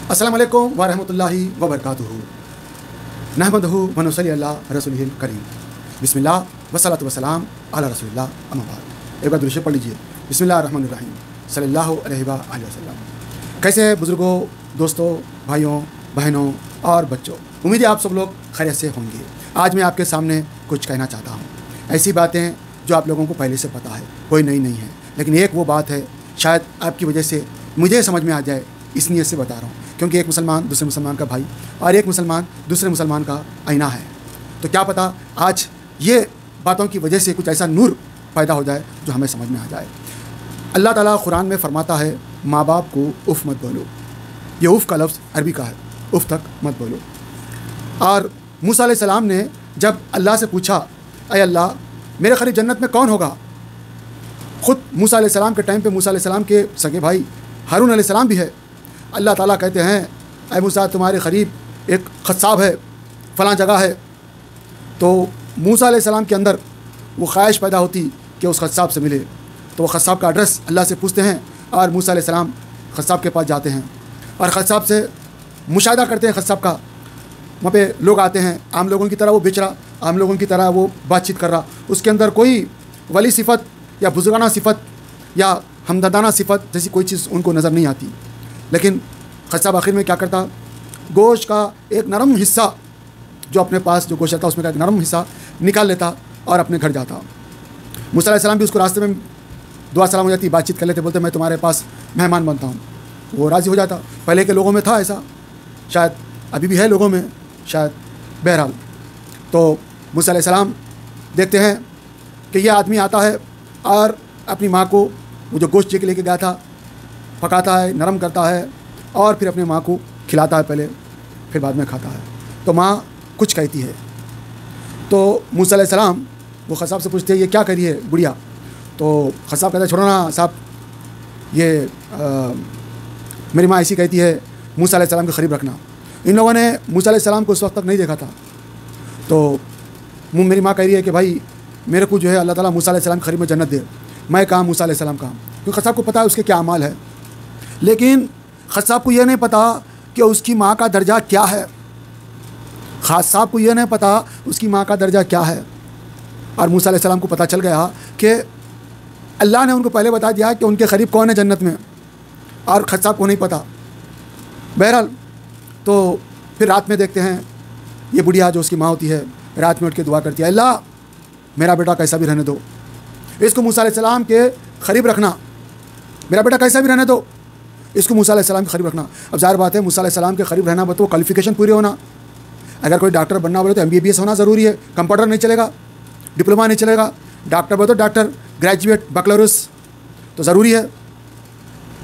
अस्सलामु अलैकुम व रहमतुल्लाहि व बरकातुहू। नहमदुहू व नुसल्ली अला रसूलिहिल करीम। बिस्मिल्लाह वस्सलातु वस्सलाम अला रसूलिल्लाह अम्मा बाद। एक बार दुरूद पढ़ लीजिए। बिस्मिल्लाहिर रहमानिर रहीम सल्लल्लाहु अलैहि वसल्लम। कैसे हैं बुज़ुर्गों, दोस्तों, भाइयों, बहनों और बच्चों, उम्मीद है आप सब लोग खैरियत से होंगे। आज मैं आपके सामने कुछ कहना चाहता हूँ। ऐसी बातें जो आप लोगों को पहले से पता है, कोई नई नहीं है, लेकिन एक वो बात है शायद आपकी वजह से मुझे समझ में आ जाए, इस नीयत से बता रहा हूँ। क्योंकि एक मुसलमान दूसरे मुसलमान का भाई और एक मुसलमान दूसरे मुसलमान का आईना है। तो क्या पता आज ये बातों की वजह से कुछ ऐसा नूर पैदा हो जाए जो हमें समझ में आ जाए। अल्लाह ताला कुरान में फरमाता है, माँ बाप को उफ़ मत बोलो। ये उफ़ का लफ्ज़ अरबी का है, उफ़ तक मत बोलो। और मूसा अलैहिस्सलाम ने जब अल्लाह से पूछा, अय अल्लाह मेरे करीब जन्नत में कौन होगा, ख़ुद मूसा अलैहिस्सलाम के टाइम पे मूसा अलैहिस्सलाम के सगे भाई हारून अलैहिस्सलाम भी है। अल्लाह ताला कहते हैं, अय मूसा तुम्हारे करीब एक ख़स्साब है, फ़लाँ जगह है। तो मूसा अलैहिस्सलाम के अंदर वो ख्वाहिश पैदा होती कि उस ख़स्साब से मिले। तो वो ख़स्साब का एड्रेस अल्लाह से पूछते हैं और मूसा अलैहिस्सलाम ख़स्साब के पास जाते हैं और ख़स्साब से मुशाहिदा करते हैं। ख़स्साब का वहाँ पे लोग आते हैं, आम लोगों की तरह वो बेच रहा, आम लोगों की तरह वो बातचीत कर रहा। उसके अंदर कोई वली सिफ़त या बुजुर्गाना सिफ़त या हमदर्दाना सिफ़त जैसी कोई चीज़ उनको नज़र नहीं आती। लेकिन ख़स्साब आखिर में क्या करता, गोश्त का एक नरम हिस्सा जो अपने पास जो गोश्त रहता उसमें का एक नरम हिस्सा निकाल लेता और अपने घर जाता। मूसा अलैहिस्सलाम भी उसको रास्ते में दुआ सलाम हो जाती, बातचीत कर लेते, बोलते मैं तुम्हारे पास मेहमान बनता हूँ। वो राज़ी हो जाता। पहले के लोगों में था ऐसा, शायद अभी भी है लोगों में, शायद। बहरहाल तो मूसा अलैहिस्सलाम देखते हैं कि यह आदमी आता है और अपनी माँ को वो जो गोश्त लेके गया था पकाता है, नरम करता है और फिर अपनी माँ को खिलाता है पहले, फिर बाद में खाता है। तो माँ कुछ कहती है तो मूसा अलैहिस्सलाम वो ख़स्साब से पूछते हैं, ये क्या करी है बुढ़िया। तो ख़स्साब कहता है, छोड़ो ना साहब, ये मेरी माँ ऐसी कहती है मूसा अलैहिस्सलाम के करीब रखना। इन लोगों ने मूसा अलैहिस्सलाम को उस वक्त तक नहीं देखा था। तो मेरी माँ कह रही है कि भाई मेरे को जो है अल्लाह ताला मूसा अलैहिस्सलाम के करीब में जन्नत दे। मैं कहाँ मूसा अलैहिस्सलाम कहाँ, क्योंकि ख़स्साब को पता है उसके क्या अमाल है। लेकिन ख़स्साब को यह नहीं पता कि उसकी माँ का दर्जा क्या है। ख़स्साब को यह नहीं पता उसकी माँ का दर्जा क्या है। और मूसा अलैहिस्सलाम को पता चल गया कि अल्लाह ने उनको पहले बता दिया कि उनके करीब कौन है जन्नत में, और ख़स्साब को नहीं पता। बहरहाल तो फिर रात में देखते हैं ये बुढ़िया जो उसकी माँ होती है, रात में उठ के दुआ करती है, अल्लाह मेरा बेटा कैसा भी रहने दो, इसको मूसा अलैहिस्सलाम के करीब रखना, मेरा बेटा कैसा भी रहने दो, इसको मूसा अलैहिस्सलाम के करीब रखना। अब ज़ाहिर बात है मूसा अलैहिस्सलाम के करीब रहना तो क्वालिफ़िकेशन पूरी होना। अगर कोई डॉक्टर बनना बोले तो MBBS होना ज़रूरी है, कंप्यूटर नहीं चलेगा, डिप्लोमा नहीं चलेगा। डॉक्टर बोले तो डॉक्टर, ग्रेजुएट, बकलौरस तो ज़रूरी है।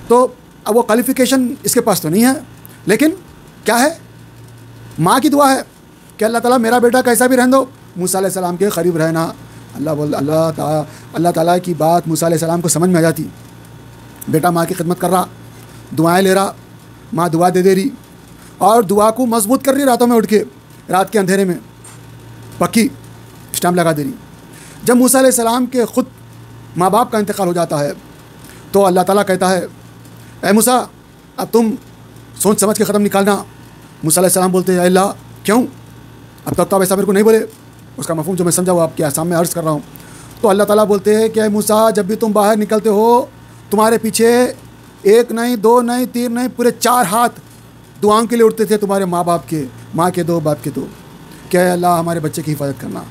तो अब वो क्वालिफ़िकेशन इसके पास तो नहीं है, लेकिन क्या है, माँ की दुआ है कि अल्लाह ताला मेरा बेटा कैसा भी रहने दो, मूसा अलैहिस्सलाम के करीब रहना। अल्लाह ताला की बात मूसा अलैहिस्सलाम को समझ में आ जाती। बेटा माँ की खिदमत कर रहा, दुआएं ले रहा, माँ दुआ दे रही और दुआ को मजबूत कर रही, रातों में उठ के, रात के अंधेरे में पक्की स्टैम्प लगा दे रही। जब मूसा अलैहिस्सलाम के ख़ुद माँ बाप का इंतकाल हो जाता है तो अल्लाह ताला कहता है, ऐ मूसा अब तुम सोच समझ के क़दम निकालना। मूसा अलैहिस्सलाम बोलते हैं, अल्लाह क्यों, अब तक तो आप ऐसा मेरे को नहीं बोले। उसका मफ़हूम जो मैं समझा वो आपके सामने अर्ज़ कर रहा हूँ। तो अल्लाह ताला बोलते हैं कि ऐ मूसा जब भी तुम बाहर निकलते हो तुम्हारे पीछे एक नहीं, दो नहीं, तीन नहीं, पूरे 4 हाथ दुआओं के लिए उठते थे, तुम्हारे माँ बाप के, माँ के 2, बाप के 2। क्या अल्लाह हमारे बच्चे की हिफाजत करना।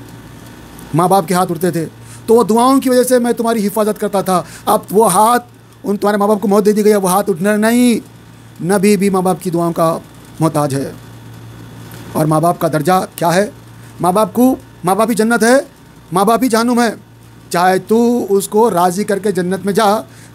माँ बाप के हाथ उठते थे तो वो दुआओं की वजह से मैं तुम्हारी हिफाजत करता था। अब वो हाथ, उन तुम्हारे माँ बाप को मौत दे दी गई है, वो हाथ उठना नहीं। नबी भी माँ बाप की दुआओं का मोहताज है। और माँ बाप का दर्जा क्या है, माँ बाप ही जन्नत है, माँ बाप ही जहन्नुम है। चाहे तू उसको राज़ी करके जन्नत में जा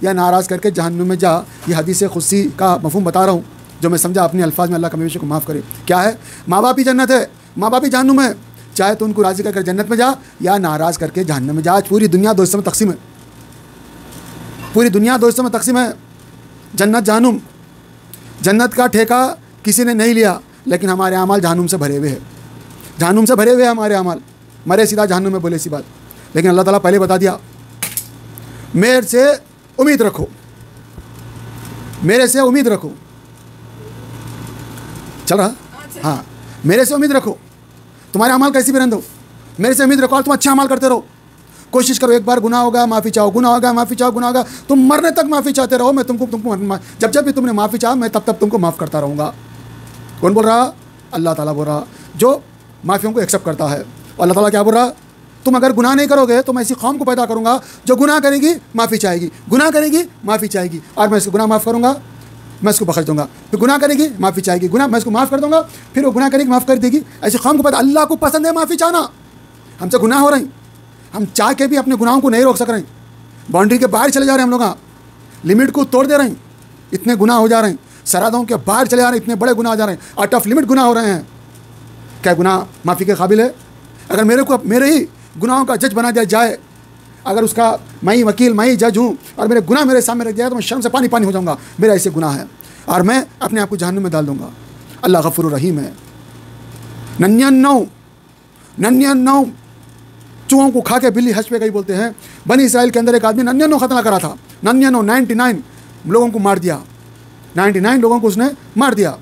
या नाराज़ करके जहन्नुम में जा। ये हदीस कुदसी का मफ़हूम बता रहा हूँ जो मैं समझा अपने अल्फाज में, अल्लाह कमी बेशी को माफ़ करे। क्या है, माँ बाप ही जन्नत है, माँ बाप ही जहन्नुम है। चाहे तो उनको राज़ी करके जन्नत में जा या नाराज़ करके जहन्नुम में जा। आज पूरी दुनिया 2 हिस्सों में तकसीम है, पूरी दुनिया 2 हिस्सों में तकसीम है, जन्नत जहन्नुम। जन्नत का ठेका किसी ने नहीं लिया, लेकिन हमारे अमाल जहन्नुम से भरे हुए हैं, जहन्नुम से भरे हुए हैं हमारे अमाल, मरे सीधा जहन्नुम में, बोले सी बात। लेकिन अल्लाह ताला पहले बता दिया, मेरे से उम्मीद रखो, मेरे से उम्मीद रखो। चल रहा? हाँ, मेरे से उम्मीद रखो, तुम्हारे अमाल कैसी भी रहने दो, मेरे से उम्मीद रखो और तुम अच्छा अमाल करते रहो। कोशिश करो, एक बार गुनाह होगा माफ़ी चाहो, गुनाह होगा माफ़ी चाहो, गुनाह होगा, तुम मरने तक माफ़ी चाहते रहो। मैं तुमको जब जब भी तुमने माफ़ी चाहा मैं तब तुमको माफ़ करता रहूँगा। कौन बोल रहा? अल्लाह ताला बोल रहा, जो माफ़ियों को एक्सेप्ट करता है। अल्लाह ताला क्या बोल रहा? तुम अगर गुनाह नहीं करोगे तो मैं ऐसी कौम को पैदा करूँगा जो गुनाह करेगी माफ़ी चाहेगी, गुनाह करेगी माफ़ी चाहेगी, और मैं इसको गुनाह माफ़ करूँगा, मैं इसको बख्श दूँगा। फिर गुनाह करेगी माफ़ी चाहेगी, गुनाह मैं इसको माफ़ कर दूँगा, फिर वो गुनाह करेगी माफ़ कर देगी। ऐसी कौम को पैदा। अल्लाह को पसंद है माफ़ी चाहना। हमसे गुनाह हो रहे हैं, हम चाह के भी अपने गुनाहों को नहीं रोक सक रहे हैं, बाउंड्री के बाहर चले जा रहे हैं, हम लोग लिमिट को तोड़ दे रहे हैं, इतने गुनाह हो जा रहे हैं, सरादों के बाहर चले जा रहे हैं, इतने बड़े गुनाह हो जा रहे हैं, आउट ऑफ लिमिट गुनाह हो रहे हैं। क्या गुनाह माफ़ी के काबिल है? अगर मेरे ही गुनाहों का जज बना दिया जाए, अगर उसका मैं ही वकील, मैं ही जज हूँ और मेरे गुनाह मेरे सामने रख दिया तो मैं शर्म से पानी पानी हो जाऊँगा, मेरा ऐसे गुनाह है और मैं अपने आप को जहन्नुम में डाल दूँगा। अल्लाह गफूर रहीम है। 99 चूहों को खा के बिल्ली हज पे गई बोलते हैं। बनी इसराइल के अंदर एक आदमी 99 खतना करा था, 99 लोगों को मार दिया, 99 लोगों को उसने मार दिया।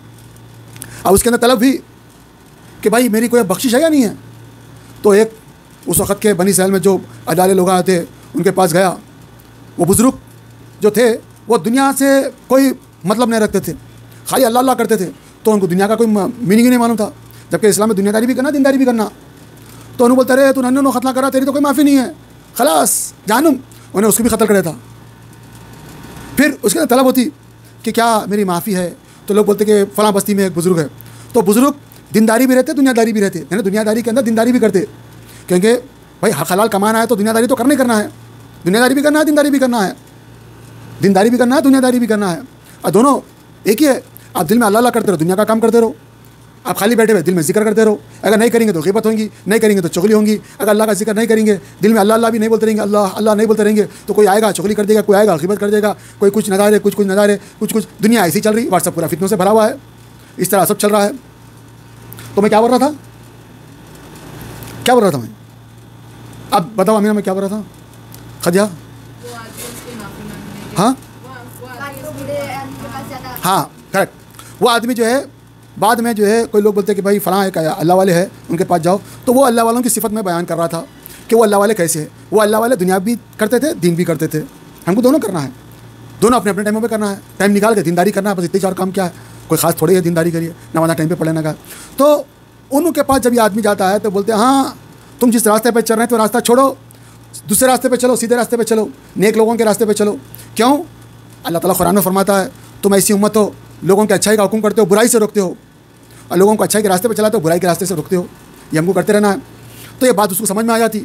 अब उसके अंदर तलब हुई कि भाई मेरी कोई बख्शिश है या नहीं है। तो एक उस वक़्त के बनी इसराइल में जो अदाले लोग आए थे उनके पास गया। वो बुज़ुर्ग जो थे वो दुनिया से कोई मतलब नहीं रखते थे, खाली अल्लाह अल्लाह करते थे, तो उनको दुनिया का कोई मीनिंग ही नहीं मालूम था, जबकि इस्लाम में दुनियादारी भी करना दीनदारी भी करना। तो उन्होंने बोलते रहे तू 99 खतना करा, तेरी तो कोई माफ़ी नहीं है, खलास जानूम। उन्हें उसको भी कत्ल करा था। फिर उसके अंदर तलब होती कि क्या मेरी माफ़ी है, तो लोग बोलते कि फ़लाँ बस्ती में एक बुज़ुर्ग है। तो बुज़ुर्ग दीनदारी भी रहते, दुनियादारी भी रहते, यानी दुनियादारी के अंदर दीनदारी भी करते, क्योंकि भाई हलाल कमाना है तो दुनियादारी तो करना ही करना है, दुनियादारी भी करना है, दीनदारी भी करना है, दीनदारी भी करना है, दुनियादारी भी करना है, और दोनों एक ही है। आप दिल में अल्लाह अल्लाह करते रहो, दुनिया का काम करते रहो। आप खाली बैठे हुए दिल में जिक्र करते रहो, अगर नहीं करेंगे तो ग़ीबत होंगी, नहीं करेंगे तो चुगली होंगी। अगर अल्लाह का जिक्र नहीं करेंगे, दिल में अल्लाह अल्लाह भी नहीं बोलते रहेंगे, अल्लाह अल्लाह नहीं बोलते रहेंगे, तो कोई आएगा चुगली कर देगा, कोई आएगा ग़ीबत कर देगा, कोई कुछ नज़ारे कुछ नज़ारे कुछ दुनिया ऐसी चल रही। व्हाट्सएप पूरा फितनों से भरा हुआ है, इस तरह सब चल रहा है। तो मैं क्या बोल रहा था, क्या बोल रहा था मैं? अब बताओ अमीना, मैं क्या बोल रहा था? खदिया? हाँ करेक्ट। वो आदमी जो है बाद में जो है कोई लोग बोलते हैं कि भाई फ़लाँ एक अल्लाह वाले हैं, उनके पास जाओ। तो वो अल्लाह वालों की सिफत में बयान कर रहा था कि वो अल्लाह वाले कैसे हैं। वो अल्लाह वाले दुनिया भी करते थे, दीन भी करते थे। हमको दोनों करना है, दोनों अपने अपने टाइमों पे करना है, टाइम निकाल के दीनदारी करना है, बस इतनी चार काम क्या है, कोई ख़ास थोड़ी है दीनदारी करिए, नमाज़ टाइम पे पढ़ लेने का। तो उनके पास जब ये आदमी जाता है तो बोलते हैं हाँ तुम जिस रास्ते पर चल रहे हैं तो रास्ता छोड़ो, दूसरे रास्ते पे चलो, सीधे रास्ते पे चलो, नेक लोगों के रास्ते पे चलो। क्यों? अल्लाह ताला कुरान में फरमाता है तुम ऐसी उम्मत हो लोगों की अच्छाई का हुक्म करते हो, बुराई से रोकते हो, और लोगों को अच्छाई के रास्ते पे चलाते हो, बुराई के रास्ते से रोकते हो। ये हमको करते रहना है। तो ये बात उसको समझ में आ जाती,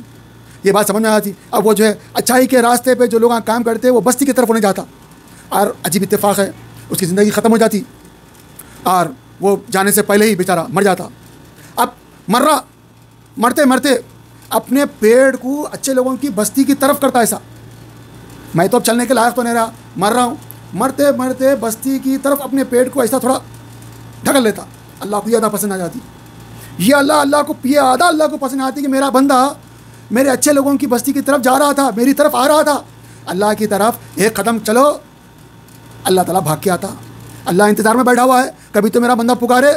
ये बात समझ में आ जाती। अब वो जो है अच्छाई के रास्ते पे जो लोग काम करते हैं वो बस्ती की तरफ होने जाता, और अजीब इत्तेफाक है उसकी ज़िंदगी ख़त्म हो जाती और वो जाने से पहले ही बेचारा मर जाता। अब मरते मरते अपने पेड़ को अच्छे लोगों की बस्ती की तरफ करता। ऐसा मैं तो अब चलने के लायक तो नहीं रहा, मर रहा हूँ, मरते मरते बस्ती की तरफ अपने पेड़ को ऐसा थोड़ा ढकल लेता। अल्लाह को ये अदा पसंद आ जाती, ये अल्लाह को ये अदा अल्लाह को पसंद आती कि मेरा बंदा मेरे अच्छे लोगों की बस्ती की तरफ जा रहा था, मेरी तरफ आ रहा था, अल्लाह की तरफ एक कदम चलो, अल्लाह ताला भाग के आता। अल्लाह इंतज़ार में बैठा हुआ है, कभी तो मेरा बंदा पुकारे।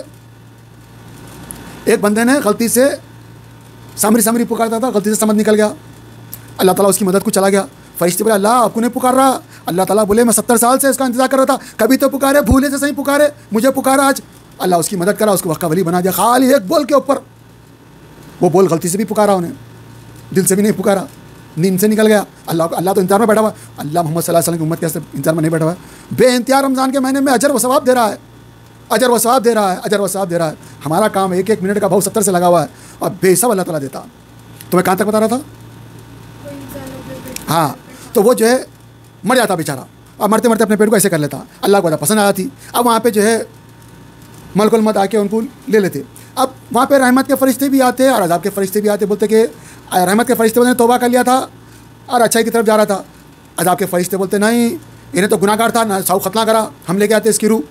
एक बंदे ने गलती से सामरी पुकारता था, गलती से समझ निकल गया, अल्लाह ताला उसकी मदद को चला गया। फरिश्ते बोले अल्लाह आपको नहीं पुकार रहा। अल्लाह ताला बोले मैं 70 साल से इसका इंतज़ार कर रहा था, कभी तो पुकारे, भूले से सही पुकारे, मुझे पुकारा आज। अल्लाह उसकी मदद करा, उसको वक्का वली बना दिया, खाली एक बोल के ऊपर। वो बोल गलती से भी पुकारा, उन्हें दिल से भी नहीं पुकारा, नींद से निकल गया। अल्लाह तो इंतजार में बैठा हुआ, अल्लाह मोहम्मद सल्लल्लाहु अलैहि वसल्लम की उम्मत के इंतजार में नहीं बैठा हुआ, बेइंतहा रमज़ान के महीने में अजर व सवाब दे रहा है, अजर व सवाब दे रहा है, अजर व सवाब दे रहा है। हमारा काम एक एक मिनट का भाव 70 से लगा हुआ है और बेहिसाब अल्लाह ताला देता। तो मैं कहाँ तक बता रहा था? हाँ, तो वो जो है मर जाता बेचारा, और मरते मरते अपने पेट को ऐसे कर लेता, अल्लाह को पसंद आ जाती। अब वहाँ पे जो है मलकुल मौत आके उनको ले लेते। अब वहाँ पे रहमत के फरिश्ते भी आते और अज़ाब के फरिश्ते भी आते। बोलते कि रहमत के फरिश्ते ने तौबा कर लिया था और अच्छाई की तरफ जा रहा था, अज़ाब के फरिश्ते बोलते नहीं इन्हें तो गुनाहगार था ना, साउ खतना करा, हम लेके आते इसकी रूह।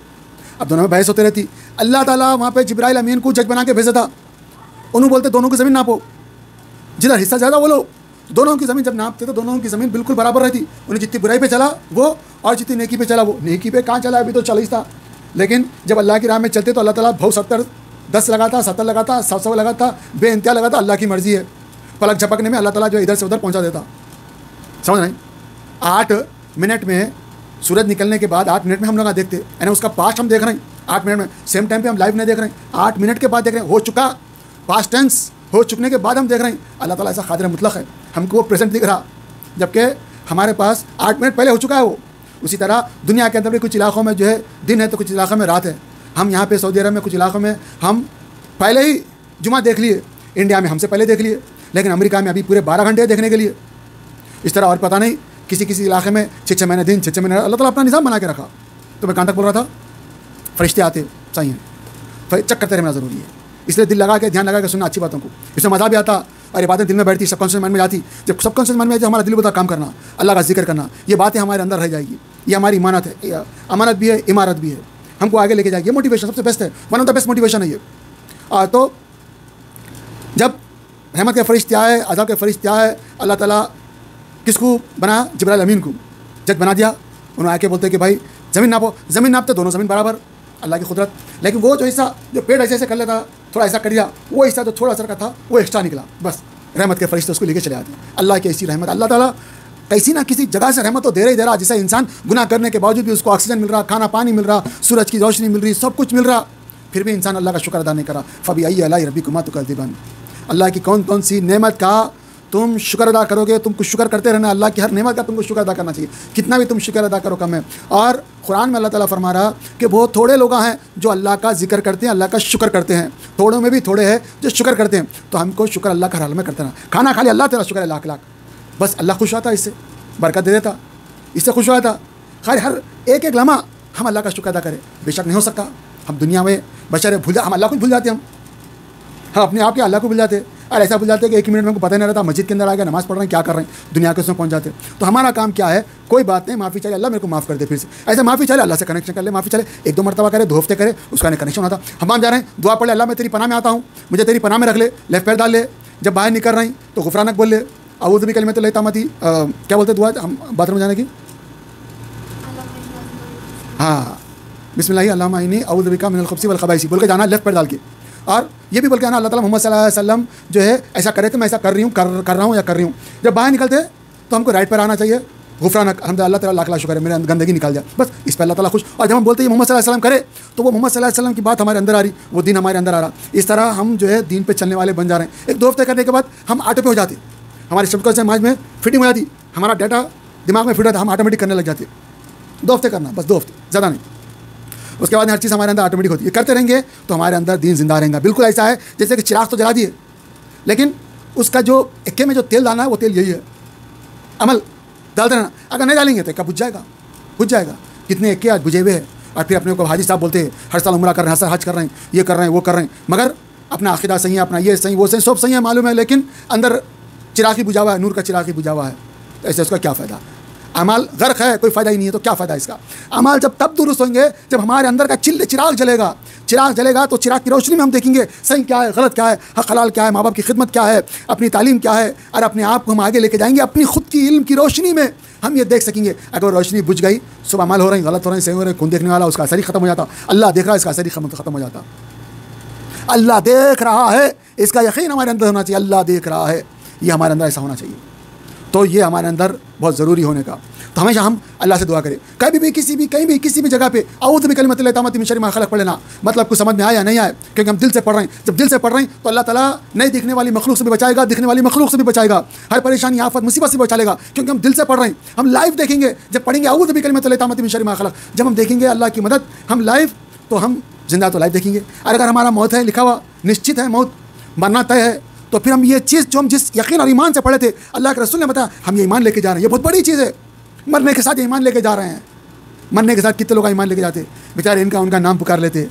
अब दोनों में बहस होती रहती। अल्लाह ताला वहाँ पे जिब्राइल अमीन को जज बना के भेजा था। उन्होंने बोलते दोनों की ज़मीन नापो, जिधर हिस्सा ज़्यादा वो लो। दोनों की ज़मीन जब नापते तो दोनों की ज़मीन बिल्कुल बराबर रहती। उन्हें जितनी बुराई पे चला वो और जितनी नेकी पे चला वो। नेकी पे कहाँ चला, अभी तो चल ही था, लेकिन जब अल्लाह की राह में चलते तो अल्लाह ताला भाव 10 लगाता, 70 लगाता, 100 लगाता, बेइंतहा लगाता। अल्लाह की मर्ज़ी है, पलक झपकने में अल्लाह ताला जो इधर से उधर पहुंचा देता। समझ रहे? 8 मिनट में सूरज निकलने के बाद 8 मिनट में हम लोग देखते, यानी उसका पास्ट हम देख रहे हैं 8 मिनट में। सेम टाइम पे हम लाइव नहीं देख रहे हैं, 8 मिनट के बाद देख रहे हैं, हो चुका, पास्ट टेंस हो चुकने के बाद हम देख रहे हैं। अल्लाह ताला ऐसा कादिर मुतलक है, हमको वो प्रेजेंट दिख रहा, जबकि हमारे पास 8 मिनट पहले हो चुका है वो। उसी तरह दुनिया के अंदर भी कुछ इलाकों में जो है दिन है तो कुछ इलाकों में रात है। हम यहाँ पे सऊदी अरब में कुछ इलाकों में हम पहले ही जुमा देख लिए, इंडिया में हमसे पहले देख लिए, लेकिन अमेरिका में अभी पूरे 12 घंटे देखने के लिए। इस तरह और पता नहीं किसी किसी इलाके में 6 महीने दिन, 6 महीने, अल्लाह ताला अपना निज़ाम बना के रखा। तो मैं कहाँ तक बोल रहा था, फरिश्ते आते सही हैं, चेक करते रहना ज़रूरी है। इसलिए दिल लगा के, ध्यान लगा के सुनना अच्छी बातों को, इसमें मज़ा भी आता और ये बातें दिल में बैठती, सबकॉन्शियस माइंड में जाती। जब सबकॉन्शियस माइंड में जाती हमारा दिल बता काम करना, अल्लाह का जिक्र करना, ये बातें हमारे अंदर रह जाएगी। ये हमारी इमानत है, अमानत भी है, इमारत भी है, हमको आगे लेके जाएगी। ये मोटिवेशन सबसे बेस्ट है, one of the best motivation है ये। तो जब रहमत के फरिश्ते आए, अज़ाब के फरिश्ते आए, अल्लाह ताला किसको बना, जिब्राइल अमीन को जज बना दिया। उन्होंने आके बोलते कि भाई ज़मीन नापो, ज़मीन नापते दोनों ज़मीन बराबर, अल्लाह की कुदरत। लेकिन वो जो हिस्सा जो पेड़ ऐसे ऐसे कर लेता, थोड़ा ऐसा कर दिया, वो हिस्सा जो थोड़ा असर का था वो एक्स्ट्रा निकला, बस रहमत के फरिश्ते उसको लेके चले आते। अल्लाह की ऐसी रहमत, अल्लाह ताला कैसी ना किसी जगह से रहमत तो दे ही दे रहा, जिससे इंसान गुनाह करने के बावजूद भी उसको ऑक्सीजन मिल रहा, खाना पानी मिल रहा, सूरज की रोशनी मिल रही, सब कुछ मिल रहा, फिर भी इंसान अल्लाह का शुक्र अदा नहीं करा। फ़बी अय्यि आलाइ रब्बिकुमा तुकज़्ज़िबान, अल्लाह की कौन कौन सी नेमत का तुम शुक्र अदा करोगे। तुमको शुक्र करते रहना, अल्लाह की हर नेमत का तुमको शुक्र अदा करना चाहिए, कितना भी तुम शुक्र अदा करो कम है। और कुरान में अल्लाह ताला फरमा रहा कि बहुत थोड़े लोग हैं जो अल्लाह का जिक्र करते हैं, अल्लाह का शुक्र करते हैं, थोड़ों में भी थोड़े हैं जो शुक्र करते हैं। तो हमको शुक्र अल्लाह का हर हाल में करते रहना। खाना खा लिया, अल्लाह तेरा शुक्र है लाख लाख, बस अल्लाह खुश होता, इससे बरकत दे देता, इससे खुश होता। खैर हर एक एक लम्हा हम अल्लाह का शुक्र अदा करें, बेशक नहीं हो सकता। हम दुनिया में बशर भूल हम अल्लाह को भूल जाते, हम अपने आप के अल्लाह को भूल जाते, और ऐसा भूल जाते कि 1 मिनट में हमको पता नहीं रहता, मस्जिद के अंदर आ गया, नमाज़ पढ़ रहे हैं, क्या कर रहे हैं, दुनिया के उसमें पहुंच जाते। तो हमारा काम क्या है, कोई बात नहीं, माफ़ी चाहिए, अल्लाह मेरे को माफ़ कर दे, फिर से ऐसे माफ़ी चाहिए, अल्लाह से कनेक्शन कर ले, माफ़ी चाहिए 1-2 मरतबा करे, 2 हफ्ते करे, उसका कनेक्शन होता। हम जा रहे हैं, दुआ पढ़ ले, अल्लाह मैं तेरी पनाह में आता हूँ, मुझे तेरी पनाह में रख ले, लेफ्ट पैर डाल ले, जब बाहर निकल रही तो गुफरानक बोल ले, अऊज़ु बिकलिमातिल्लाहि ताम्माति, क्या बोलते दुआ हम बाथरूम जाने की, हाँ बिस्मिल्लाह अल्लाहुम्मा इन्नी अऊज़ु बिका मिनल खुब्सी वल खबाइसी बोल के जाना, लेफ्ट पैर डाल के। और ये भी बोल के आना अल्लाह ताला मोहम्मद सल्लल्लाहु अलैहि वसल्लम जो है ऐसा करे तो मैं ऐसा कर रही हूँ, कर रहा हूँ या कर रही हूँ। जब बाहर निकलते तो हमको राइट पर आना चाहिए, गुफरानक अल्हम्दुलिल्लाह तेरा लाख लाख शुक्र है, मेरे गंदगी निकल जाए, बस इस पर अल्लाह ताला खुश। और जब हम बोलते हैं मोहम्मद सल्लल्लाहु अलैहि वसल्लम करे तो वो मोहम्मद सल्लल्लाहु अलैहि वसल्लम की बात हमारे अंदर आ रही, वो दिन हमारे अंदर आ रहा। इस तरह हम जो है दीन पे चलने वाले बन जा रहे हैं। 1-2 हफ्ते करने के बाद हम ऑटो पे हो जाते, हमारे सबकॉन्शियस माइंड में फिटिंग हो जाती, हमारा डाटा दिमाग में फिट होता, हम ऑटोमेटिक करने लग जाते। 2 हफ्ते करना, बस 2 हफ्ते, ज़्यादा नहीं। उसके बाद हर चीज़ हमारे अंदर ऑटोमेटिक होती है। करते रहेंगे तो हमारे अंदर दीन जिंदा रहेगा। बिल्कुल ऐसा है जैसे कि चिराग तो जला दिए, लेकिन उसका जो एक्के में जो तेल डालना है वो तेल यही है, अमल डालते रहना। अगर नहीं डालेंगे तो एक्का बुझ जाएगा, बुझ जाएगा। कितने एक्के आज बुझे हुए हैं, और फिर अपने को हाजी साहब बोलते हैं हर साल उम्रा कर रहे हैं, हर साल हज कर रहे हैं, ये कर रहे हैं, वो कर रहे हैं, मगर अपना अकीदा सही है, अपना ये सही वो सही सब सही है मालूम है, लेकिन अंदर चिराग ही बुझा हुआ है, नूर का चिराग ही बुझा हुआ है। तो ऐसे उसका क्या फ़ायदा, अमाल गर्क है, कोई फ़ायदा ही नहीं है, तो क्या फ़ायदा इसका। अमाल जब तब दुरुस्त होंगे जब हमारे अंदर का चिराग जलेगा। चिराग जलेगा तो चिराग की रोशनी में हम देखेंगे सही क्या है, गलत क्या है, हक हलाल क्या है, माँ बाप की खिदमत क्या है, अपनी तालीम क्या है, और अपने आप को हम आगे लेके जाएंगे अपनी खुद की इल्म की रोशनी में। हम ये देख सकेंगे। अगर रोशनी बुझ गई, सुबह अमाल हो रहे हैं, गलत हो रहे हैं, सही हो रहे हैं, कौन देखने वाला, उसका असर ही ख़त्म हो जाता। अल्लाह देख रहा है, इसका असर ही ख़त्म हो जाता। अल्लाह देख रहा है, इसका यकीन हमारे अंदर होना चाहिए। अल्लाह देख रहा है, ये हमारे अंदर ऐसा होना चाहिए। तो ये हमारे अंदर बहुत ज़रूरी होने का। तो हमेशा हम अल्लाह से दुआ करें, कभी भी किसी भी कहीं भी किसी भी जगह पे अऊज़ु बिकलिमातिल्लाहि ताम्माति मिन शर्रि मा खलक़ पढ़ लेना। मतलब कुछ समझ में आया नहीं आया, क्योंकि हम दिल से पढ़ रहे हैं। जब दिल से पढ़ रहे हैं तो अल्लाह ताला नहीं दिखने वाली मखलूक से भी बचाएगा, दिखने वाली मखलूक से भी बचाएगा, हर परेशानी आफत मुसीबत से बचा लेगा, क्योंकि हम दिल से पढ़ रहे हैं। हम लाइव देखेंगे, जब पढ़ेंगे अऊज़ु बिकलिमातिल्लाहि ताम्माति मिन शर्रि मा खलक़, जब हम देखेंगे अल्लाह की मदद, हम लाइव, तो हम जिंदा तो लाइव देखेंगे। और अगर हमारा मौत है, लिखा हुआ निश्चित है, मौत मरना तय है, तो फिर हम ये चीज़ जो हम जिस यकीन और ईमान से पढ़े थे, अल्लाह के रसूल ने बताया, हम ये ईमान लेके जा रहे हैं। ये बहुत बड़ी चीज़ है, मरने के साथ ईमान लेके जा रहे हैं। मरने के साथ कितने लोग ईमान लेके जाते, बेचारे इनका उनका नाम पुकार लेते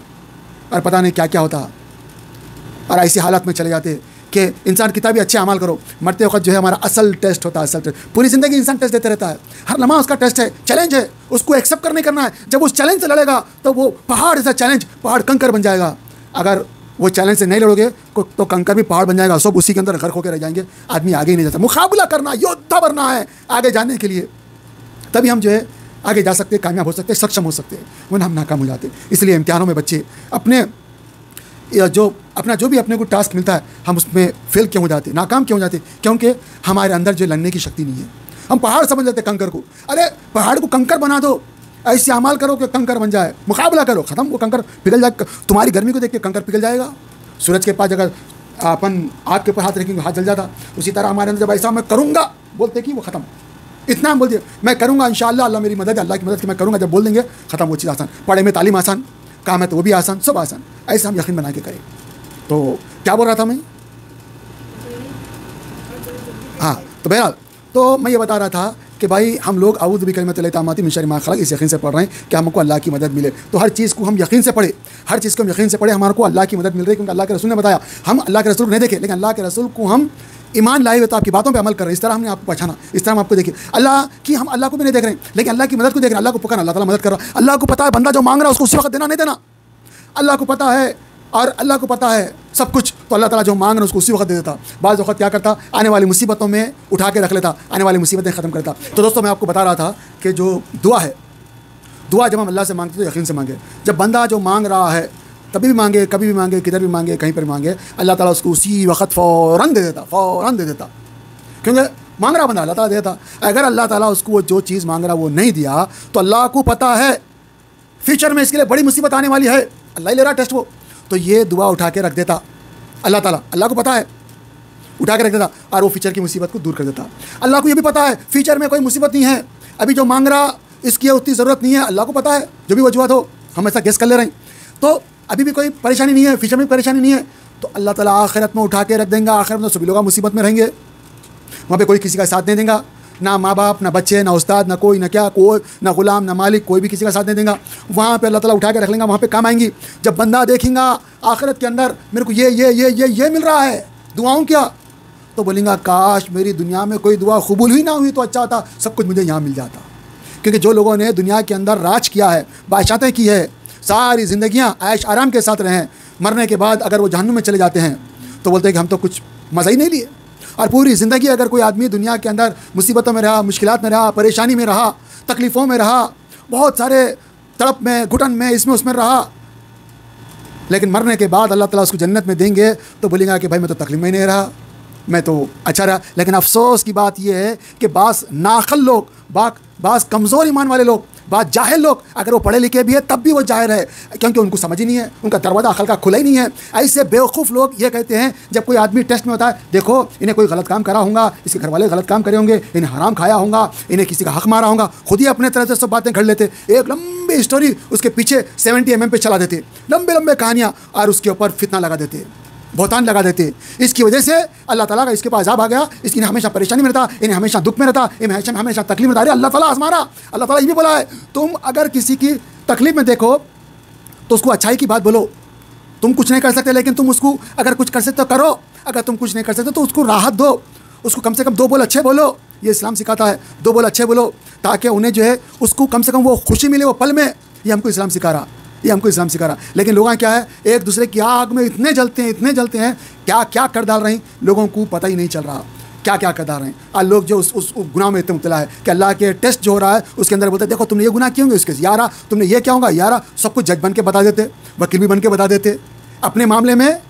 और पता नहीं क्या क्या होता, और ऐसी हालत में चले जाते कि इंसान कितना भी अच्छे अमाल करो, मरते वक्त जो है हमारा असल टेस्ट होता है। असल टेस्ट पूरी ज़िंदगी इंसान टेस्ट देते रहता है, हर लम्हा उसका टेस्ट है, चैलेंज है, उसको एक्सेप्ट करने करना है। जब उस चैलेंज से लड़ेगा तो वो पहाड़ ऐसा चैलेंज, पहाड़ कंकर बन जाएगा। अगर वो चैलेंज से नहीं लड़ोगे तो कंकर भी पहाड़ बन जाएगा, सब उसी के अंदर गर्क होकर रह जाएंगे, आदमी आगे ही नहीं जाता। मुकाबला करना, योद्धा बनना है आगे जाने के लिए। तभी हम जो है आगे जा सकते, कामयाब हो सकते, सक्षम हो सकते, वरना हम नाकाम हो जाते। इसलिए इम्तिहानों में बच्चे अपने जो भी अपने को टास्क मिलता है, हम उसमें फेल क्यों हो जाते, नाकाम क्यों हो जाते? क्योंकि हमारे अंदर जो लड़ने की शक्ति नहीं है। हम पहाड़ समझ लेते कंकर को। अरे पहाड़ को कंकर बना दो, ऐसे अमाल करो कि कंकर बन जाए, मुकाबला करो, ख़त्म, वो कंकर पिघल जाए। तुम्हारी गर्मी को देख के कंकर पिघल जाएगा। सूरज के पास अगर अपन आग के ऊपर हाथ रखेंगे, हाथ जल जाता। उसी तरह हमारे अंदर जब ऐसा मैं करूँगा बोलते कि वो ख़त्म, इतना हम बोल दिए मैं करूँगा इंशाअल्लाह, अल्लाह मेरी मदद, अल्लाह की मदद की मैं करूँगा, जब बोल देंगे ख़त्म, वो चीज़ आसान। पढ़े में तालीम आसान, काम है तो वो भी आसान, सब आसान। ऐसा हम यकीन बना के करें। तो क्या बोल रहा था मैं? हाँ, तो बहरहाल तो मैं ये बता रहा था कि भाई हम लोग अऊज़ु बिकलिमातिल्लाहि ताम्माति मिन शर्रि मा खलक़ इस यकीन से पढ़ रहे हैं कि हमको अल्लाह की मदद मिले। तो हर चीज़ को हम यकीन से पढ़े, हर चीज़ को हम यकीन से पढ़े, हमारे को अल्लाह की मदद मिल रही है। क्योंकि अल्लाह के रसूल ने बताया, हम अल्लाह के रसूल को नहीं देखे, लेकिन अल्लाह के रसूल को हम ईमान लाए हुए तो आपकी बातों पे अमल कर रहे हैं। इस तरह हमने आपको पहचाना, इस तरह हम आपको देखिए। अल्लाह की हम अल्लाह को भी नहीं देख रहे हैं, लेकिन अल्लाह की मदद को देख रहे हैं। अल्लाह को पुकारना, अल्लाह ताला मदद कर रहा है। अल्लाह को पता है बंदा जो मांग रहा है उसको उसी वक्त देना नहीं देना, अल्लाह को पता है, और अल्लाह को पता है सब कुछ। तो अल्लाह ताला जो मांग रहा है उसको उसी वक्त दे देता। बाज़ वक्त क्या करता, आने वाली मुसीबतों में उठा के रख लेता, आने वाली मुसीबतें ख़त्म करता। तो दोस्तों मैं आपको बता रहा था कि जो दुआ है, दुआ जब हम अल्लाह से मांगते तो यकीन से मांगे। जब बंदा जो मांग रहा है तभी भी मांगे, कभी भी मांगे, किधर भी मांगे, कहीं पर मांगे, अल्लाह ताला उसको उसी वक्त फ़ौरन दे देता, फ़ौरन दे देता। क्योंकि मांग रहा बंदा, अल्लाह ताला देता। अगर अल्लाह ताला उसको वो जो चीज़ मांग रहा वो नहीं दिया तो अल्लाह को पता है फ्यूचर में इसके लिए बड़ी मुसीबत आने वाली है, अल्लाह ही ले रहा टेस्ट वो। तो ये दुआ उठा के रख देता अल्लाह ताला, अल्लाह को पता है, उठा के रख देता और वो फ्यूचर की मुसीबत को दूर कर देता। अल्लाह को ये भी पता है फ्यूचर में कोई मुसीबत नहीं है, अभी जो मांग रहा इसकी उतनी ज़रूरत नहीं है। अल्लाह को पता है, जो भी वजूहत हो हम ऐसा गेस कर ले रहे हैं, तो अभी भी कोई परेशानी नहीं है, फ्यूचर में परेशानी नहीं है, तो अल्लाह ताला आखिरत में उठा के रख देंगे। आखिरत में सभी लोग मुसीबत में रहेंगे, वहाँ पे कोई किसी का साथ नहीं देगा, ना माँ बाप, ना बच्चे, ना उस्ताद, ना कोई, ना क्या, कोई ना गुलाम, ना मालिक, कोई भी किसी का साथ नहीं देगा। वहाँ पे अल्लाह ताला उठा के रख लेंगे, वहाँ पे काम आएंगी। जब बंदा देखेगा आखिरत के अंदर मेरे को ये मिल रहा है, दुआओं क्या, तो बोलेंगा काश मेरी दुनिया में कोई दुआ कबूल ही ना हुई तो अच्छा होता, सब कुछ मुझे यहाँ मिल जाता। क्योंकि जो लोगों ने दुनिया के अंदर राज किया है, बादशाहतें की है, सारी ज़िंदगियाँ ऐश आराम के साथ रहें, मरने के बाद अगर वो जहन्नुम में चले जाते हैं तो बोलते हैं कि हम तो कुछ मज़ा ही नहीं लिए। और पूरी ज़िंदगी अगर कोई आदमी दुनिया के अंदर मुसीबतों में रहा, मुश्किलात में रहा, परेशानी में रहा, तकलीफ़ों में रहा, बहुत सारे तड़प में, घुटन में, इसमें उसमें रहा, लेकिन मरने के बाद अल्लाह ताला उसको जन्नत में देंगे तो बोलेगा कि भाई मैं तो तकलीफ़ में नहीं रहा, मैं तो अच्छा रहा। लेकिन अफसोस की बात यह है कि बास नाखल लोग, बास कमज़ोर ईमान वाले लोग, बात जाहिल लोग, अगर वो पढ़े लिखे भी है तब भी वो जाहिल है, क्योंकि उनको समझ ही नहीं है, उनका दरवाज़ा अकल का खुला ही नहीं है। ऐसे बेवकूफ़ लोग ये कहते हैं जब कोई आदमी टेस्ट में होता है, देखो इन्हें कोई गलत काम करा होगा, इसके घर वाले गलत काम करे होंगे, इन्हें हराम खाया होगा, इन्हें किसी का हक मारा होगा, खुद ही अपने तरह से सब बातें घड़ लेते, एक लंबी स्टोरी उसके पीछे 70 mm पे चला देते, लंबे लंबे कहानियाँ, और उसके ऊपर फितना लगा देते, बहुतान लगा देते। इसकी वजह से अल्लाह ताला का इसके पास अज़ाब आ गया, इन्हें हमेशा परेशानी में रहता, इन्हें हमेशा दुख में रहता, इन्हें हमेशा तकलीफ में रहता। अल्लाह ताला आज़मा रहा। अल्लाह ताला ये भी बोला है, तुम अगर किसी की तकलीफ में देखो तो उसको अच्छाई की बात बोलो। तुम कुछ नहीं कर सकते, लेकिन तुम उसको अगर कुछ कर सकते तो करो, अगर तुम कुछ नहीं कर सकते तो उसको राहत दो, उसको कम से कम 2 बोल अच्छे बोलो। ये इस्लाम सिखाता है, 2 बोल अच्छे बोलो, ताकि उन्हें जो है उसको कम से कम वो खुशी मिले वो पल में। ये हमको इस्लाम सिखा रहा, ये हमको इस्लाम सिखा रहा। लेकिन लोग क्या है, एक दूसरे की आग में इतने जलते हैं, क्या क्या कर डाल रहे हैं, लोगों को पता ही नहीं चल रहा क्या क्या कर डाल रहे हैं। और लोग जो उस गुनाह में इतने मुब्तला है कि अल्लाह के टेस्ट जो हो रहा है उसके अंदर बोलते हैं देखो तुमने ये गुनाह किए होंगे, उसके यारा तुमने ये क्या होगा यारा, सब कुछ जज बन के बता देते, वकील भी बन के बता देते, अपने मामले में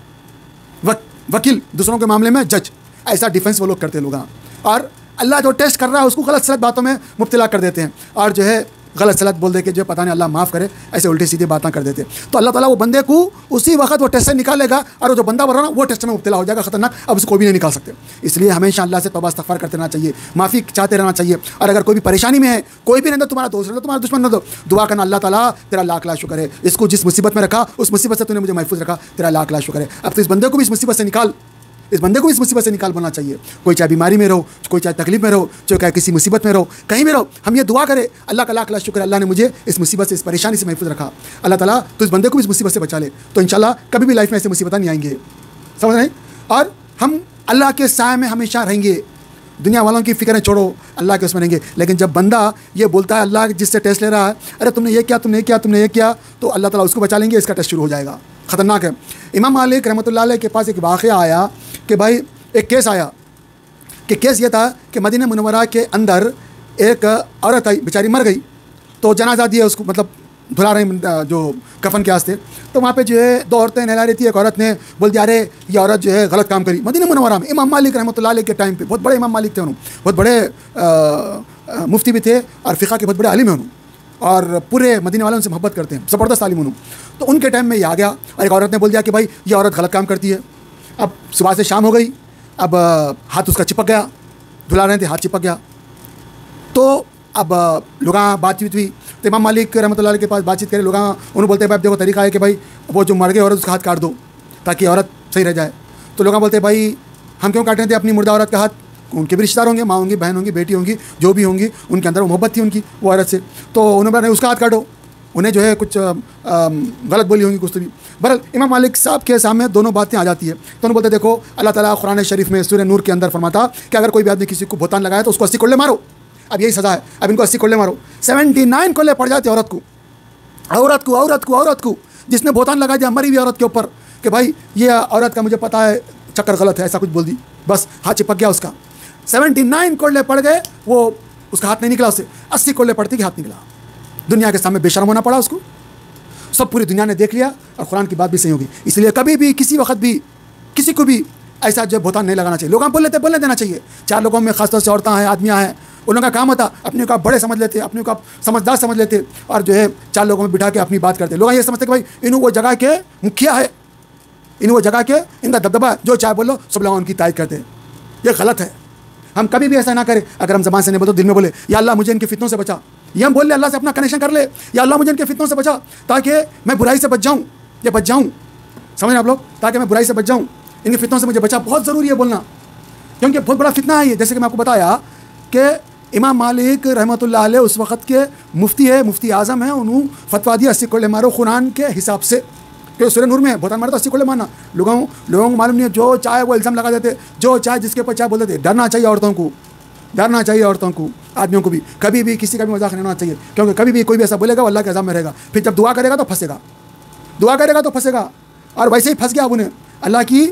वकील, दूसरों के मामले में जज, ऐसा डिफेंस वो लोग करते लोग। और अल्लाह जो टेस्ट कर रहा है उसको गलत सलत बातों में मुब्तला कर देते हैं, और जो है गलत सलत बोल दे के जो पता नहीं अल्लाह माफ़ करे, ऐसे उल्टी सीधी बातें कर देते। तो अल्लाह ताला वो बंदे को उसी वक्त वो टेस्ट से निकालेगा, और वो जो बंदा बन रहा ना वो टेस्ट में मुब्तला हो जाएगा, खतरनाक, अब उसको कोई भी नहीं निकाल सकते। इसलिए हमेशा अल्लाह से तौबा इस्तग़फ़ार करते रहना चाहिए, माफ़ी चाहते रहना चाहिए। और अगर कोई भी परेशानी में है, कोई भी नहीं, तुम्हारा दोस्त रहता, तुम्हारा दुश्मन रहता, दुआ करना अल्लाह ताला तेरा लाख लाख शुक्र है, इसको जिस मुसीबत में रखा उस मुसीबत से तूने मुझे महफूज रखा, तेरा लाख लाख शुक्र है। अब तो इस बंदे को भी इस मुसीबत से निकाल, इस बंदे को इस मुसीबत से निकाल बोलना चाहिए। कोई चाहे बीमारी में रहो, कोई चाहे तकलीफ में रहो, चाहे किसी मुसीबत में रहो, कहीं भी रहो, हम ये दुआ करें अल्लाह का लाख लाख शुक्र, अल्लाह ने मुझे इस मुसीबत से, इस परेशानी से महफूज रखा, अल्लाह ताला तो इस बंदे को भी इस मुसीबत से बचा ले, तो इंशाल्लाह कभी भी लाइफ में ऐसी मुसीबत नहीं आएंगे, समझ रहे हैं। और हम अल्लाह के साए में हमेशा रहेंगे, दुनिया वालों की फ़िक्रें छोड़ो, अल्लाह के उसमें रहेंगे। लेकिन जब बंदा ये बोलता है अल्लाह जिससे टेस्ट ले रहा है, अरे तुमने ये किया, तुमने ये किया, तुमने ये किया, तो अल्लाह ताला उसको बचा लेंगे, इसका टेस्ट शुरू हो जाएगा, ख़तरनाक है। इमाम मालिक रहमतुल्लाह अलैह के पास एक वाक़या आया कि भाई एक केस आया कि केस ये था कि मदीना मुनव्वरा के अंदर एक औरत आई, बेचारी मर गई, तो जनाजा दिया उसको, मतलब धुला रहे हैं जो कफन के वास्ते। तो वहाँ पे जो है 2 औरतें नहला रही थी। एक औरत ने बोल दिया अरे ये औरत जो है गलत काम करी। मदीना मुनव्वरा में इमाम मालिक रहमतुल्लाह अलैह के टाइम पे, बहुत बड़े इमाम मालिक थे उन्होंने, बहुत बड़े मुफ्ती भी थे और फ़िक़ा के बहुत बड़े आलिम हैं उन्होंने, और पूरे मदीने वाले उनसे मोहब्बत करते हैं, ज़बरदस्त आलिम उन्होंने। तो उनके टाइम में ये आ गया और एक औरत ने बोल दिया कि भाई ये औरत गलत काम करती है। अब सुबह से शाम हो गई, अब हाथ उसका चिपक गया, धुला रहे थे, हाथ चिपक गया। तो अब लोग बातचीत हुई, तो इमाम मालिक रहमतुल्लाह अलैह के पास बातचीत करें लोग, उन्होंने बोलते हैं भाई देखो तरीका है कि भाई वो जो मर गए औरत उसका हाथ काट दो ताकि औरत सही रह जाए। तो लोग बोलते हैं भाई हम क्यों काट रहे थे अपनी मुर्दा औरत का हाथ, उनके भी रिश्तेदार होंगे, माँ होंगी, बहन होंगी, बेटी होंगी, जो भी होंगी, उनके अंदर वो मोहब्बत थी उनकी वो औरत से। तो उन्होंने बोला उसका हाथ काटो, उन्हें जो है कुछ गलत बोली होंगी कुछ तो भी। बहरहाल इमाम मालिक साहब के सामने दोनों बातें आ जाती है। तो उन्होंने बोलते देखो अल्लाह ताला कुरान शरीफ में सूरह नूर के अंदर फरमाता कि अगर कोई भी आदमी किसी को भुतान लगाए तो उसको 80 कोल्ले मारो। अब यही सज़ा है, अब इनको 80 कोल्ले मारो। 79 कोल्ले पड़ जाते औरत को जिसने भुतान लगा दिया मरी हुई औरत के ऊपर कि भाई ये औरत का मुझे पता है चक्कर गलत है, ऐसा कुछ बोल दी, बस हाथ चिपक गया उसका। 79 कोल्ले पड़ गए, वो उसका हाथ नहीं निकला, उससे 80 कोल्ले पड़ते कि हाथ निकला। दुनिया के सामने बेशर्म होना पड़ा उसको, सब पूरी दुनिया ने देख लिया और कुरान की बात भी सही होगी। इसलिए कभी भी किसी वक्त भी किसी को भी ऐसा जो भुतान नहीं लगाना चाहिए। लोग बोलने देना चाहिए। 4 लोगों में खासतौर से औरतें हैं, आदमियाँ हैं, उन लोगों का काम होता अपने को आप बड़े समझ लेते, अपने को आप समझदार समझ लेते और जो है 4 लोगों में बिठा के अपनी बात करते। लोग ये समझते कि भाई इन्हों वो जगह के मुखिया है, इन्हों वो जगह के इनका दबदबा है, जो चाहे बोलो सब लोग उनकी तारीफ करते हैं। ये गलत है। हम कभी भी ऐसा ना करें। अगर हम ज़बान से नहीं बोलते दिल में बोले या अल्लाह मुझे इनके फितनों से बचा, ये हम बोल ले, अल्लाह से अपना कनेक्शन कर ले, या अल्लाह मुझे इनके फितनों से बचा ताकि मैं बुराई से बच जाऊँ, या बच जाऊँ, समझ रहे आप लोग, ताकि मैं बुराई से बच जाऊँ, इनके फितनों से मुझे बचा। बहुत ज़रूरी है बोलना, क्योंकि बहुत बड़ा फितना है ये। जैसे कि मैं आपको बताया कि इमाम मालिक रहमतुल्लाह अलैह उस वक़्त के मुफ्ती है, मुफ्ती आज़म है, उन्होंने फतवा दिया 80 कोल्ले मारो कुरान के हिसाब से, कि सूरह नूर में भुतान मारो तो 80 कोल्ले मारना। लोगों को मालूम नहीं है, जो चाहे वो इल्ज़ाम लगा देते, जो चाहे जिसके ऊपर चाहे बोल देते। डरना चाहिए औरतों को, डरना चाहिए औरतों को, आदमियों को भी। कभी भी किसी का भी मजाक नहीं होना चाहिए, क्योंकि कभी भी कोई भी ऐसा बोलेगा वो अल्लाह के अज़ाब में रहेगा। फिर जब दुआ करेगा तो फंसेगा, दुआ करेगा तो फंसेगा, और वैसे ही फंस गया अब उन्हें अल्लाह की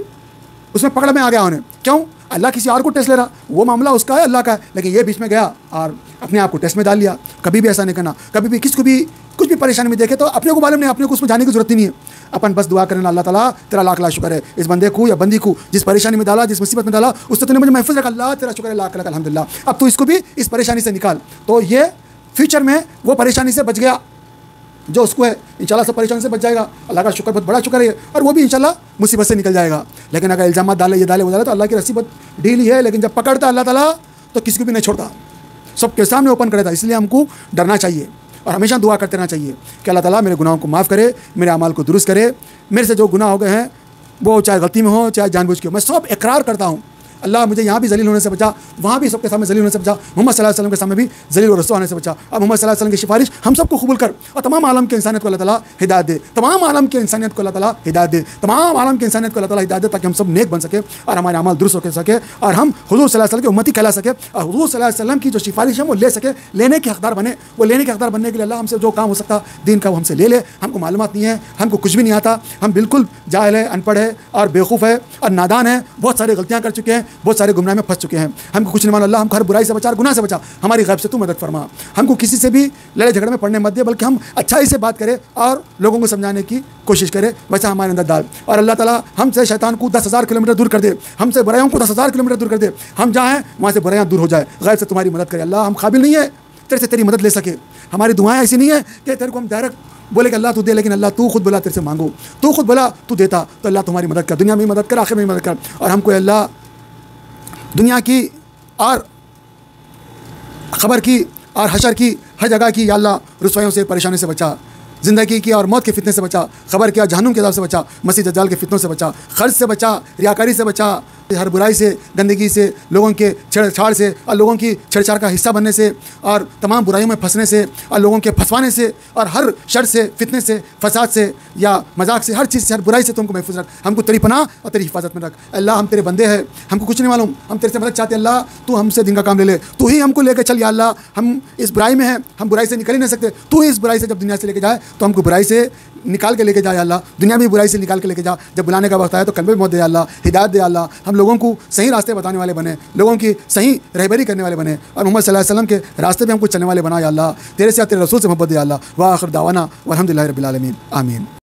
उसमें पकड़ में आ गया उन्हें। क्यों? अल्लाह किसी और को टेस्ट ले रहा, वो मामला उसका है, अल्लाह का है, लेकिन ये बीच में गया और अपने आप को टेस्ट में डाल लिया। कभी भी ऐसा नहीं करना। कभी भी किसी को भी कुछ भी परेशानी में देखे तो अपने को मालूम नहीं, अपने को उसमें जाने की जरूरत ही नहीं है। अपन बस दुआ करना, अल्लाह ताला तेरा लाख लाख शुक्र है इस बंदे को या बंदी को जिस परेशानी में डाला, जिस मुसीबत में डाला, उससे तूने मुझे महफूज रखा, अल्लाह तेरा शुक्र है, लाख लाख अल्हम्दुलिल्लाह। अब तू इसको भी इस परेशानी से निकाल, तो ये फ्यूचर में वो परेशानी से बच गया जो उसको है, इंशाल्लाह सब परेशानी से बच जाएगा। अल्लाह का शुक्र, बहुत बड़ा शुक्र है, और वो भी इंशाल्लाह मुसीबत से निकल जाएगा। लेकिन अगर इल्ज़ाम डाले, ये डाले, वो डाले, तो अल्लाह की रसीबत ढीली है, लेकिन जब पकड़ता अल्लाह ताला तो किसी को भी नहीं छोड़ता, सबके सामने ओपन करे था। इसलिए हमको डरना चाहिए और हमेशा दुआ करते रहना चाहिए कि अल्लाह ताला मेरे गुनाहों को माफ़ करे, मेरे अमाल को दुरुस्त करे, मेरे से जो गुनाह हो गए हैं वो चाहे गलती में हो चाहे जानबूझ के हो, मैं सब इकरार करता हूँ। अल्लाह मुझे यहाँ भी जलील होने से बचा, वहाँ भी सबके सामने जलील होने से बचा, मोहम्मद सल्लल्लाहु अलैहि वसल्लम के सामने भी जलील और रसवा होने से बचा। अब मोहम्मद सल्लल्लाहु अलैहि वसल्लम की सिफारिश हम सबको कबूल कर, और तमाम आलम के इंसानियत को अल्लाह ताला हिदायत दे, तमाम आलम के इंसानियत को अल्लाह ताला हिदायत दे, तमाम आलम के इंसानियत को अल्लाह ताला हिदायत दे, ताकि हम सब नेक बन सके और हमारे अमाल दुरुस्त हो सके और हम हुजूर सल्लल्लाहु अलैहि वसल्लम की उम्मती कहला सके, और हुजूर सल्लल्लाहु अलैहि वसल्लम की जो सिफारिश है वो ले सके, लेने के हकदार बने। वो लेने के हकदार बनने के लिए अल्लाह हमसे जो काम हो सकता दीन का वो हमसे ले ले। हमको मालूमात नहीं है, हमको कुछ भी नहीं आता, हम बिल्कुल जाहिल है, अनपढ़ है और बेवकूफ़ है और नादान है, बहुत सारी गलतियाँ कर चुके हैं, बहुत सारे गुमराह में फंस चुके हैं। हमको कुछ नहीं मालूम। अल्लाह हमको हर बुराई से बचा, गुनाह से बचा, हमारी गैब से तू मदद फरमा। हमको किसी से भी लड़ाई झगड़े में पड़ने मत दे, बल्कि हम अच्छाई से बात करें और लोगों को समझाने की कोशिश करें, वैसा हमारे अंदर डाल। और अल्लाह ताला हमसे शैतान को 10,000 किलोमीटर दूर कर दे, हमसे बुराइयों को 10,000 किलोमीटर दूर कर दे। हम जहाँ हैं वहाँ से बुराइयाँ दूर हो जाए, गैब से तुम्हारी मदद करे। अल्लाह हम काबिल नहीं है तेरे से तेरी मदद ले सके, हमारी दुआएं ऐसी नहीं है कि तेरे को हम डायरेक्ट बोले कि अल्लाह तू दे, लेकिन अल्लाह तू खुद बोला तेरे से मांगो, तू खुद बोला तू देता, तो अल्लाह तुम्हारी मदद कर, दुनिया में मदद कर, आखिर में मदद कर। और हमको अल्लाह दुनिया की और खबर की और हशर की हर जगह की या अल्लाह रुसवाइयों से, परेशानी से बचा, ज़िंदगी की और मौत के फितने से बचा, खबर के और जहन्नुम के अज़ाब से बचा, मसीह दज्जाल के फितनों से बचा, खर्च से बचा, रियाकारी से बचा, हर बुराई से, गंदगी से, लोगों के छेड़छाड़ से और लोगों की छेड़छाड़ का हिस्सा बनने से और तमाम बुराइयों में फंसने से और लोगों के फंसवाने से और हर शर से, फितने से, फसाद से या मजाक से, हर चीज़ से, हर बुराई से तुमको महफूज रख। हमको तेरी पनाह और तेरी हिफाजत में रख। अल्लाह हम तेरे बंदे हैं, हमको कुछ नहीं मालूम, हम तेरे से मदद चाहते हैं। अल्लाह तू हमसे दिन का काम ले ले, तू ही हमको लेकर चल। या अल्लाह हम इस बुराई में हैं, हम बुराई से निकल ही नहीं सकते, तू ही इस बुराई से जब दुनिया से लेके जाए तो हमको बुराई से निकाल के लेके जा या अल्लाह, दुनिया में बुराई से निकाल के लेके जा। जब बुलाने का वक्त आया तो कल्बे में मौत दे या अल्लाह, हिदायत दे या अल्लाह, हम लोगों को सही रास्ते बताने वाले बने, लोगों की सही रहबरी करने वाले बने और मोहम्मद सल्लल्लाहु अलैहि वसल्लम के रास्ते पे हमको चलने वाले बना या अल्लाह। तेरे से तेरे रसूल से मोहब्बत दे या अल्लाह। व आखिर दावाना वल्हम्दुलिल्लाहि रब्बिल आलमीन, आमीन।